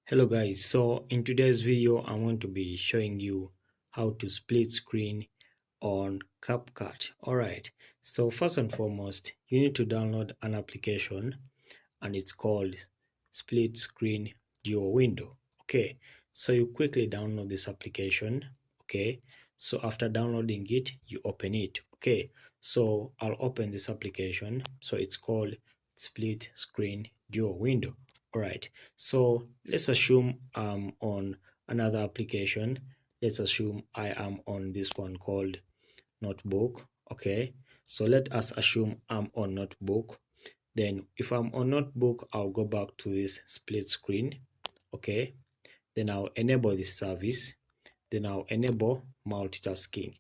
Hello guys, so in today's video I'm going to be showing you how to split screen on CapCut. Alright, so first and foremost you need to download an application and it's called Split Screen Duo Window. Okay, so you quickly download this application. Okay, so after downloading it you open it. Okay, so I'll open this application. So it's called Split Screen Duo Window. Alright, so let's assume I'm on another application. Let's assume I am on this one called Notebook. Okay, so let us assume I'm on Notebook. Then if I'm on Notebook, I'll go back to this split screen. Okay, then I'll enable this service. Then I'll enable multitasking.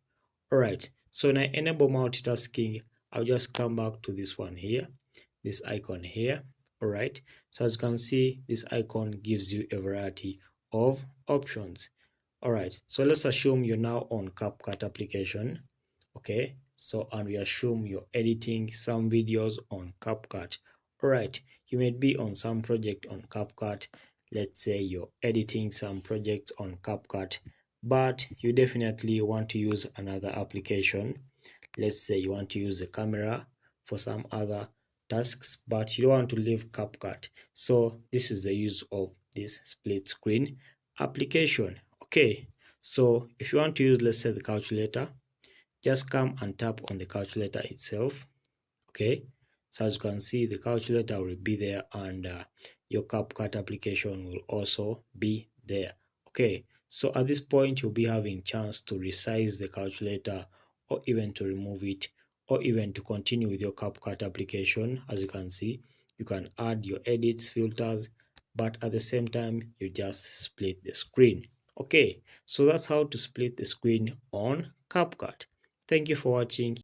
Alright, so when I enable multitasking, I'll just come back to this one here, this icon here. Alright, so as you can see, this icon gives you a variety of options. Alright, so let's assume you're now on CapCut application. Okay, so and we assume you're editing some videos on CapCut. Alright, you may be on some project on CapCut. Let's say you're editing some projects on CapCut, but you definitely want to use another application. Let's say you want to use a camera for some other tasks, but you don't want to leave CapCut. So this is the use of this split screen application. Okay, so if you want to use, let's say, the calculator, just come and tap on the calculator itself. Okay, so as you can see, the calculator will be there, and your CapCut application will also be there. Okay, so at this point you'll be having chance to resize the calculator, or even to remove it, or even to continue with your CapCut application. As you can see, you can add your edits, filters, but at the same time you just split the screen. Okay, so that's how to split the screen on CapCut. Thank you for watching.